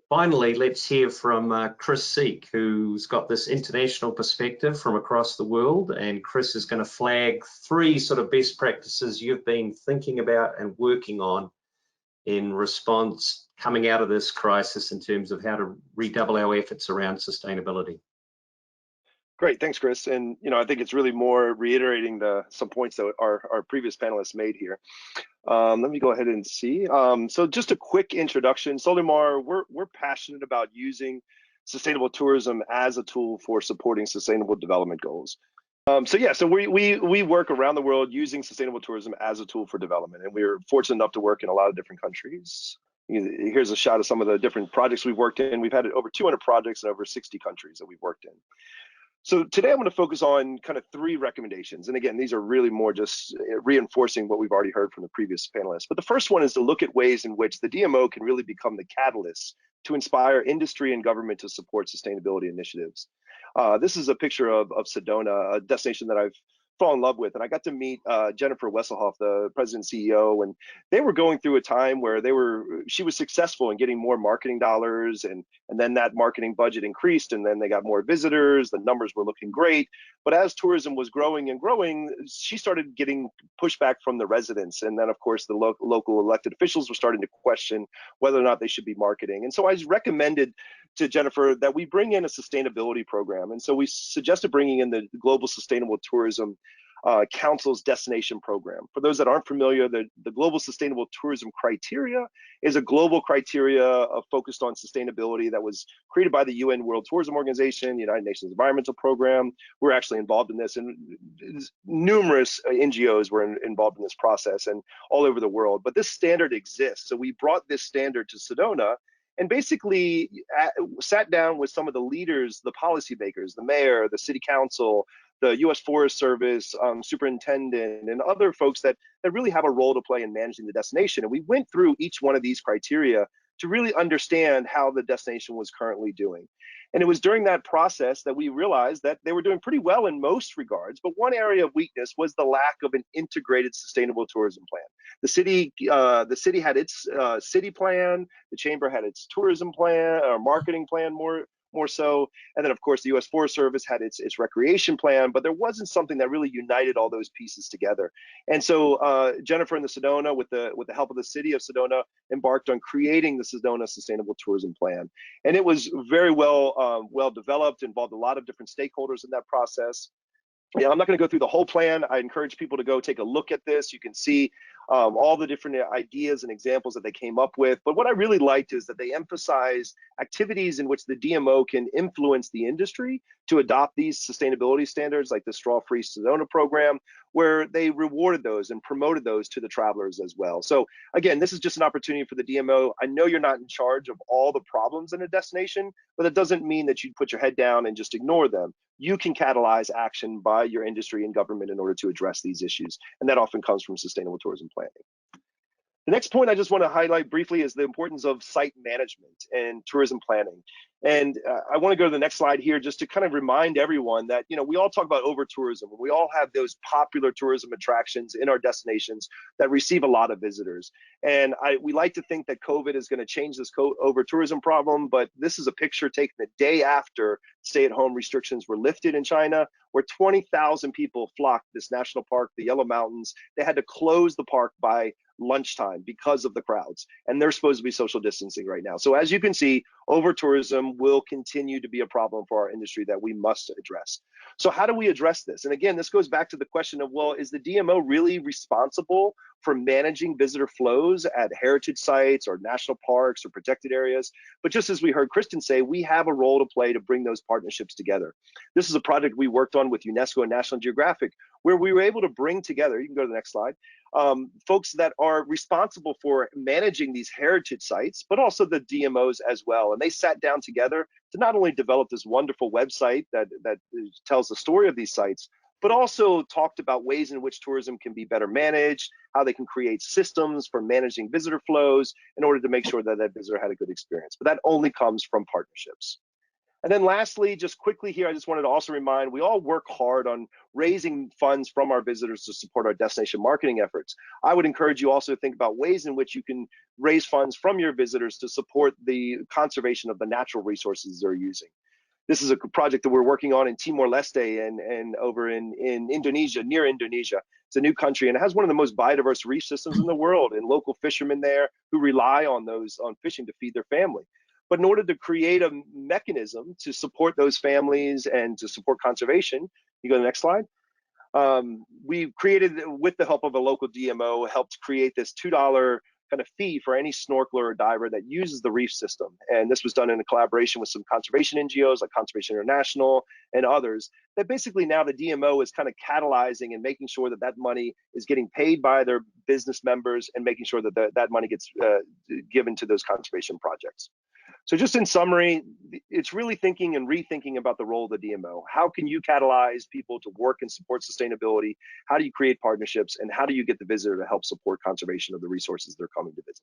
finally, let's hear from Chris Seek, who's got this international perspective from across the world. And Chris is going to flag 3 sort of best practices you've been thinking about and working on in response coming out of this crisis in terms of how to redouble our efforts around sustainability. Great, thanks, Chris. And I think it's really more reiterating some points that our previous panelists made here. Let me go ahead and see. So just a quick introduction. Solimar, we're passionate about using sustainable tourism as a tool for supporting sustainable development goals. So we work around the world using sustainable tourism as a tool for development, and we're fortunate enough to work in a lot of different countries. Here's a shot of some of the different projects we've worked in. We've had over 200 projects in over 60 countries that we've worked in. So today I'm going to focus on kind of 3 recommendations. And again, these are really more just reinforcing what we've already heard from the previous panelists. But the first one is to look at ways in which the DMO can really become the catalyst to inspire industry and government to support sustainability initiatives. This is a picture of Sedona, a destination that I've fallen in love with. And I got to meet Jennifer Wesselhoff, the president and CEO, and they were going through a time where she was successful in getting more marketing dollars, and then that marketing budget increased, and then they got more visitors, the numbers were looking great. But as tourism was growing and growing, she started getting pushback from the residents. And then of course the local elected officials were starting to question whether or not they should be marketing. And so I recommended to Jennifer that we bring in a sustainability program. And so we suggested bringing in the Global Sustainable Tourism Council's destination program. For those that aren't familiar, the Global Sustainable Tourism Criteria is a global criteria focused on sustainability that was created by the UN World Tourism Organization, the United Nations Environmental Program. We're actually involved in this, and numerous NGOs were involved in this process and all over the world. But this standard exists. So we brought this standard to Sedona and basically sat down with some of the leaders, the policymakers, the mayor, the city council, the U.S. Forest Service superintendent, and other folks that really have a role to play in managing the destination. And we went through each one of these criteria to really understand how the destination was currently doing. And it was during that process that we realized that they were doing pretty well in most regards, but one area of weakness was the lack of an integrated sustainable tourism plan. The city had its city plan, the chamber had its tourism plan, or marketing plan more so, and then of course the U.S. Forest Service had its recreation plan, but there wasn't something that really united all those pieces together. And so Jennifer and the Sedona, with the help of the city of Sedona, embarked on creating the Sedona Sustainable Tourism Plan, and it was very well developed, involved a lot of different stakeholders in that process. Yeah, I'm not going to go through the whole plan. I encourage people to go take a look at this. You can see all the different ideas and examples that they came up with. But what I really liked is that they emphasized activities in which the DMO can influence the industry to adopt these sustainability standards, like the Straw-Free Sedona program, where they rewarded those and promoted those to the travelers as well. So again, this is just an opportunity for the DMO. I know you're not in charge of all the problems in a destination, but that doesn't mean that you put your head down and just ignore them. You can catalyze action by your industry and government in order to address these issues. And that often comes from sustainable tourism planning. The next point I just want to highlight briefly is the importance of site management and tourism planning. And I want to go to the next slide here just to kind of remind everyone that, we all talk about over-tourism. We all have those popular tourism attractions in our destinations that receive a lot of visitors. And we like to think that COVID is going to change this over-tourism problem, but this is a picture taken the day after stay-at-home restrictions were lifted in China, where 20,000 people flocked this national park, the Yellow Mountains. They had to close the park by lunchtime because of the crowds, and they're supposed to be social distancing right now. So as you can see, over tourism will continue to be a problem for our industry that we must address. So how do we address this? And again, this goes back to the question of, well, is the DMO really responsible for managing visitor flows at heritage sites or national parks or protected areas? But just as we heard Kristen say, we have a role to play to bring those partnerships together. This is a project we worked on with UNESCO and National Geographic, where we were able to bring together, you can go to the next slide, folks that are responsible for managing these heritage sites, but also the DMOs as well. And they sat down together to not only develop this wonderful website that tells the story of these sites, but also talked about ways in which tourism can be better managed, how they can create systems for managing visitor flows in order to make sure that that visitor had a good experience. But that only comes from partnerships. And then lastly, just quickly here, I just wanted to also remind, we all work hard on raising funds from our visitors to support our destination marketing efforts. I would encourage you also to think about ways in which you can raise funds from your visitors to support the conservation of the natural resources they're using. This is a project that we're working on in Timor-Leste and over in Indonesia, near Indonesia. It's a new country and it has one of the most biodiverse reef systems in the world, and local fishermen there who rely on fishing to feed their family. But in order to create a mechanism to support those families and to support conservation, you go to the next slide. We created, with the help of a local DMO, helped create this $2 kind of fee for any snorkeler or diver that uses the reef system. And this was done in a collaboration with some conservation NGOs like Conservation International and others, that basically now the DMO is kind of catalyzing and making sure that that money is getting paid by their business members and making sure that that money gets given to those conservation projects. So just in summary, it's really thinking and rethinking about the role of the DMO. How can you catalyze people to work and support sustainability? How do you create partnerships? And how do you get the visitor to help support conservation of the resources they're coming to visit?